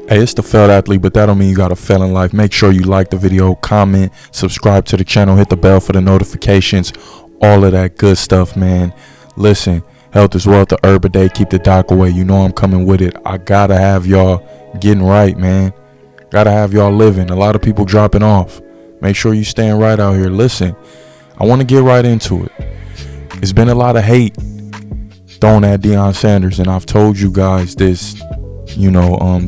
Hey, it's the failed athlete, but that don't mean you got to fail in life. Make sure you like the video, comment, subscribe to the channel, hit the bell for the notifications, all of that good stuff, man. Listen, health is wealth, the herb a day, keep the doc away. You know I'm coming with it. I gotta have y'all getting right, man. Gotta have y'all living. A lot of people dropping off. Make sure you staying right out here. Listen, I want to get right into it. It's been a lot of hate thrown at Deion Sanders, and I've told you guys this,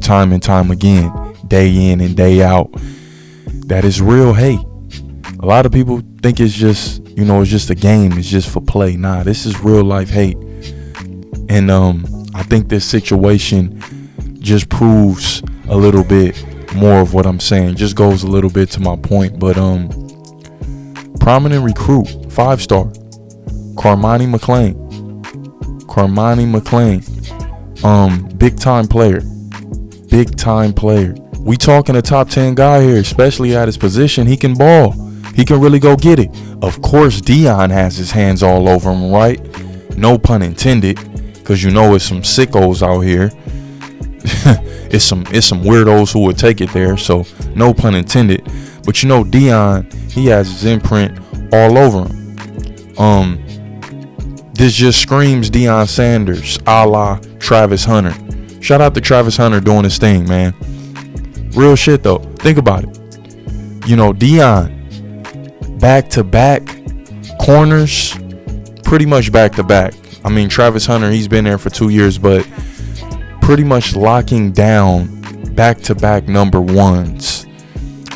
time and time again, day in and day out, that is real hate. A lot of people think it's just, it's just a game, it's just for play. Nah, this is real life hate. And I think this situation just proves a little bit more of what I'm saying. Just goes a little bit to my point. But prominent recruit, 5-star, Carmani McClain, big time player. We talking a top 10 guy here, especially at his position. He can ball. He can really go get it. Of course, Deion has his hands all over him, right? No pun intended, because it's some sickos out here. it's some weirdos who would take it there, so no pun intended. But Deion, he has his imprint all over him. This just screams Deion Sanders, a la Travis Hunter. Shout out to Travis Hunter doing his thing, man. Real shit though. Think about it. Deion, back-to-back corners, pretty much back-to-back. I mean, Travis Hunter, he's been there for 2 years, but pretty much locking down back-to-back number ones.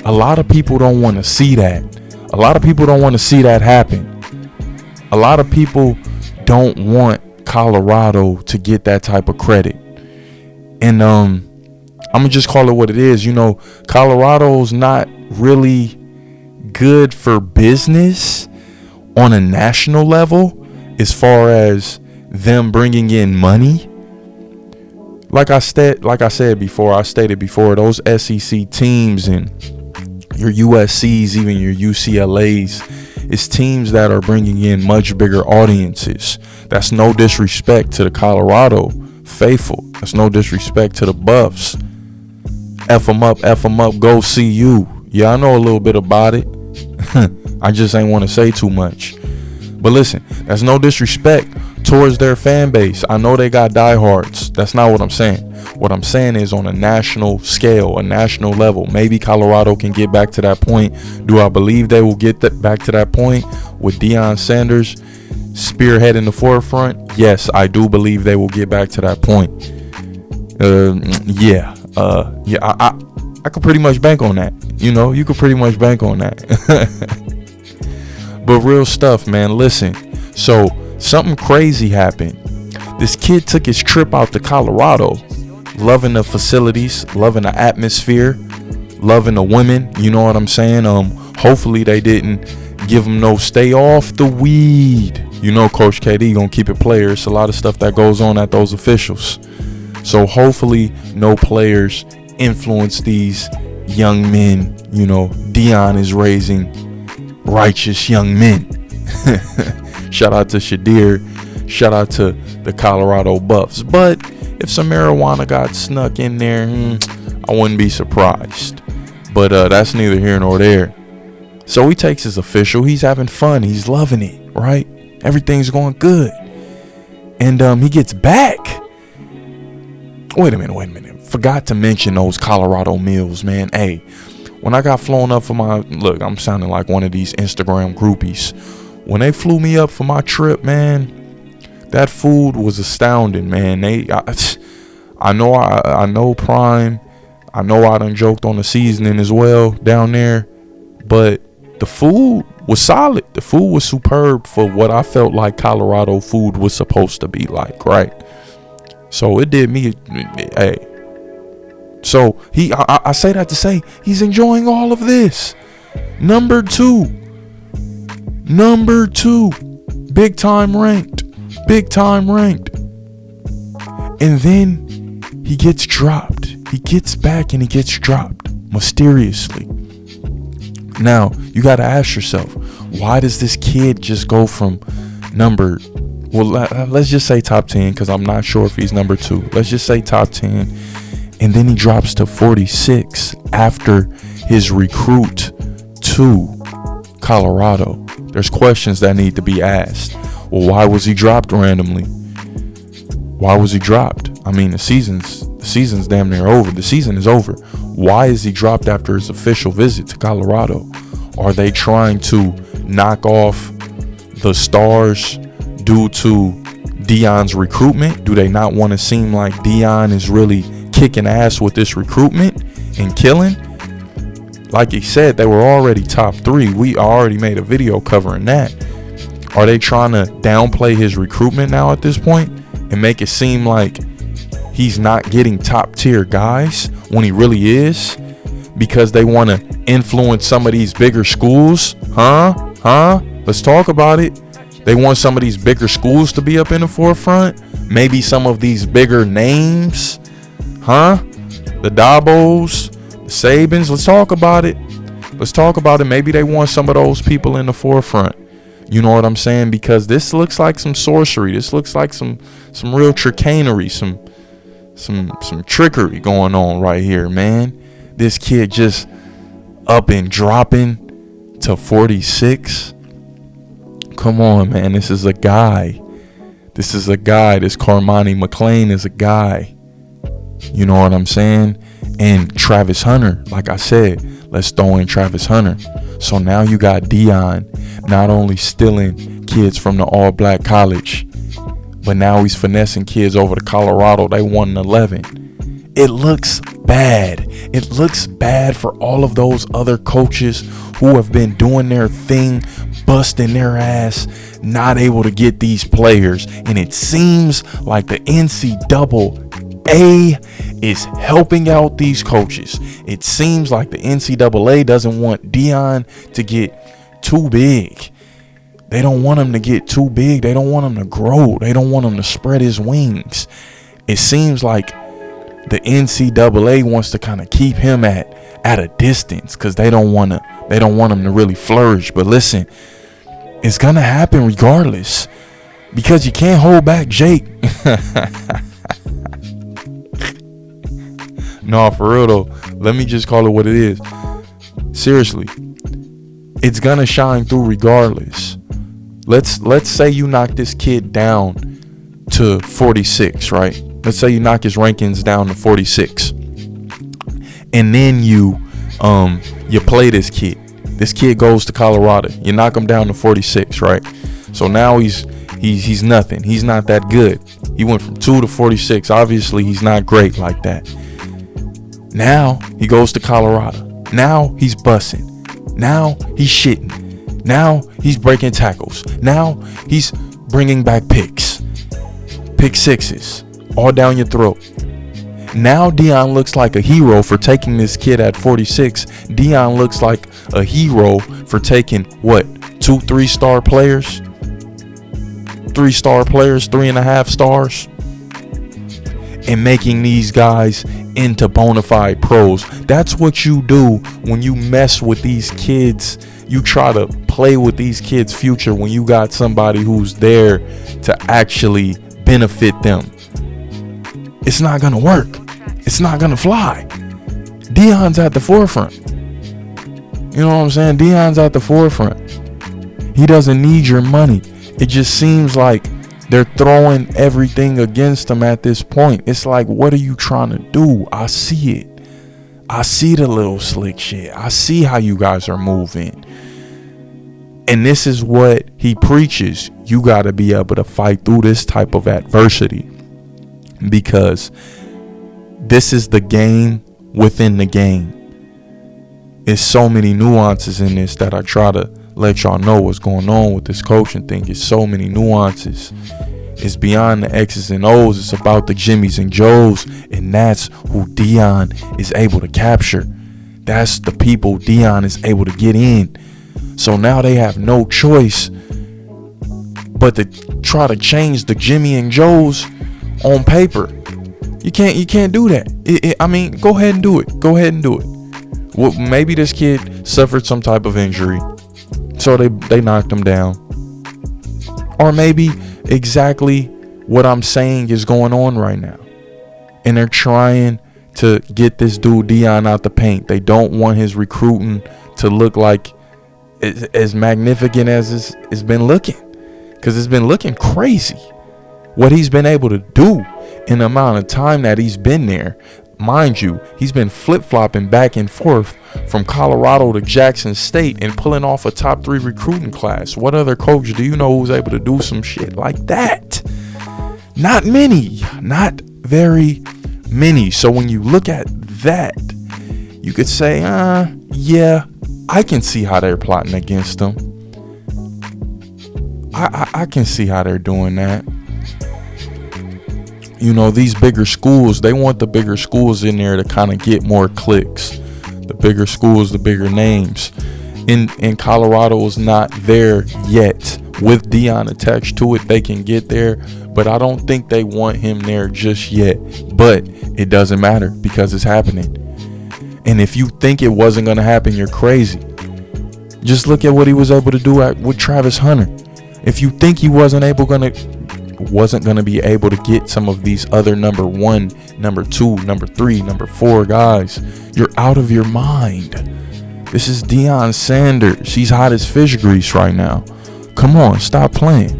A lot of people don't want to see that. A lot of people don't want to see that happen. A lot of people don't want Colorado to get that type of credit. And I'm gonna just call it what it is. Colorado's not really good for business on a national level as far as them bringing in money. Like I stated before, those SEC teams and your USCs, even your UCLAs, it's teams that are bringing in much bigger audiences. That's no disrespect to the Colorado faithful. That's no disrespect to the Buffs. F them up, go see you. Yeah, I know a little bit about it. I just ain't want to say too much. But listen, that's no disrespect towards their fan base. I know they got diehards. That's not what I'm saying. What I'm saying is on a national scale, a national level, maybe Colorado can get back to that point. Do I believe they will get back to that point with Deion Sanders spearhead in the forefront? Yes, I do believe they will get back to that point. I could pretty much bank on that. You could pretty much bank on that. But real stuff, man. Listen, so something crazy happened. This kid took his trip out to Colorado, loving the facilities, loving the atmosphere, loving the women. You know what I'm saying? Hopefully they didn't give him no stay off the weed. Coach KD gonna keep it player. It's a lot of stuff that goes on at those officials. So hopefully no players influence these young men. Deion is raising righteous young men. Shout out to Shadir. Shout out to the Colorado Buffs. But if some marijuana got snuck in there, I wouldn't be surprised. But that's neither here nor there. So he takes his official. He's having fun. He's loving it, right? Everything's going good. And he gets back. Wait a minute. Forgot to mention those Colorado meals, man. Hey, when I got flown up for look, I'm sounding like one of these Instagram groupies. When they flew me up for my trip, man, that food was astounding, man. I know Prime. I know I done joked on the seasoning as well down there. But the food was solid. The food was superb for what I felt like Colorado food was supposed to be like, right? So it did me, hey. So I say that to say he's enjoying all of this. Number two, big time ranked. And then he gets dropped. He gets back and he gets dropped mysteriously. Now, you got to ask yourself, why does this kid just go from let's just say top 10, because I'm not sure if he's number 2. Let's just say top 10. And then he drops to 46 after his recruit to Colorado. There's questions that need to be asked. Well, why was he dropped randomly? Why was he dropped? I mean, the season's damn near over. The season is over. Why is he dropped after his official visit to Colorado? Are they trying to knock off the Stars due to Deion's recruitment? Do they not want to seem like Deion is really kicking ass with this recruitment and killing? Like he said, they were already top 3. We already made a video covering that. Are they trying to downplay his recruitment now at this point and make it seem like he's not getting top tier guys when he really is, because they want to influence some of these bigger schools? Let's talk about it. They want some of these bigger schools to be up in the forefront. Maybe some of these bigger names. The Dabos, the Sabins. Let's talk about it. Maybe they want some of those people in the forefront. You know what I'm saying? Because this looks like some sorcery. This looks like some real chicanery, some trickery going on right here, man. This kid just up and dropping to 46. Come on, man. This is a guy. This Carmani McClain is a guy. You know what I'm saying? And Travis Hunter, like I said, let's throw in Travis Hunter. So now you got Deion not only stealing kids from the all-black college, but now he's finessing kids over to Colorado. They won 11. It looks bad. It looks bad for all of those other coaches who have been doing their thing, busting their ass, not able to get these players. And it seems like the NCAA is helping out these coaches. It seems like the NCAA doesn't want Deion to get too big. They don't want him to get too big. They don't want him to grow. They don't want him to spread his wings. It seems like the NCAA wants to kind of keep him at a distance because they don't want him to really flourish. But listen, it's gonna happen regardless, because you can't hold back Jake. No, for real though, let me just call it what it is. Seriously, it's gonna shine through regardless. Let's say you knock this kid down to 46, right? Let's say you knock his rankings down to 46, and then you play this kid. This kid goes to Colorado. You knock him down to 46, right? So now he's nothing. He's not that good. He went from 2 to 46. Obviously, he's not great like that. Now he goes to Colorado. Now he's bussing. Now he's shitting. Now he's breaking tackles. Now he's bringing back pick sixes, all down your throat. Now Deion looks like a hero for taking this kid at 46. Deion looks like a hero for taking what, 2 3-star players, 3-star players, 3.5 stars, and making these guys into bona fide pros. That's what you do when you mess with these kids. You try to play with these kids' future when you got somebody who's there to actually benefit them. It's not gonna work. It's not gonna fly. Deion's at the forefront. You know what I'm saying? Deion's at the forefront. He doesn't need your money. It just seems like they're throwing everything against him at this point. It's like, what are you trying to do? I see it. I see the little slick shit. I see how you guys are moving. And this is what he preaches. You got to be able to fight through this type of adversity, because this is the game within the game. There's so many nuances in this that I try to let y'all know what's going on with this coaching thing. It's so many nuances. It's beyond the X's and O's. It's about the Jimmys and Joes, and that's who Deion is able to capture. That's the people Deion is able to get in. So now they have no choice but to try to change the Jimmy and Joes on paper. You can't do that. I mean, go ahead and do it. Go ahead and do it. Well, maybe this kid suffered some type of injury, so they knocked him down. Or maybe exactly what I'm saying is going on right now, and they're trying to get this dude Deion out the paint. They don't want his recruiting to look like as magnificent as it's been looking, because it's been looking crazy what he's been able to do in the amount of time that he's been there. Mind you, he's been flip-flopping back and forth from Colorado to Jackson State and pulling off a top 3 recruiting class. What other coach do you know who's able to do some shit like that? Not many. Not very many. So when you look at that, you could say, yeah, I can see how they're plotting against him. I can see how they're doing that. You know, these bigger schools, they want the bigger schools in there to kind of get more clicks. The bigger schools, the bigger names. And Colorado is not there yet. With Deion attached to it, they can get there. But I don't think they want him there just yet. But it doesn't matter because it's happening. And if you think it wasn't going to happen, you're crazy. Just look at what he was able to do with Travis Hunter. If you think he wasn't going to be able to get some of these other number 1, number 2, number 3, number 4 guys, you're out of your mind. This is Deion Sanders. He's hot as fish grease right now. Come on, stop playing.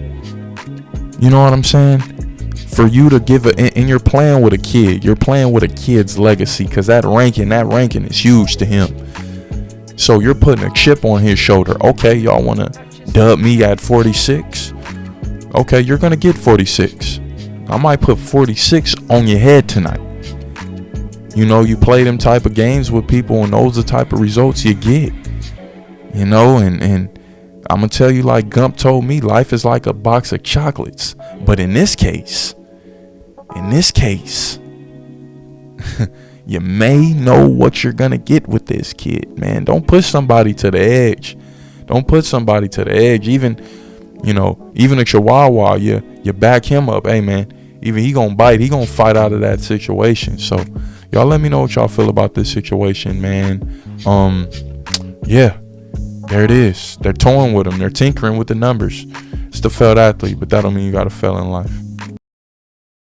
You know what I'm saying? For you to give and you're playing with a kid. You're playing with a kid's legacy, because that ranking is huge to him. So you're putting a chip on his shoulder. Okay, y'all want to dub me at 46? Okay, you're going to get 46. I might put 46 on your head tonight. You know, you play them type of games with people, and those are the type of results you get. You know, and I'm going to tell you, like Gump told me, life is like a box of chocolates. But in this case, you may know what you're going to get with this kid, man. Don't push somebody to the edge. Even a Chihuahua, you back him up. Hey, man, even he going to bite. He going to fight out of that situation. So y'all let me know what y'all feel about this situation, man. Yeah, there it is. They're toying with him. They're tinkering with the numbers. It's the failed athlete, but that don't mean you got to fail in life.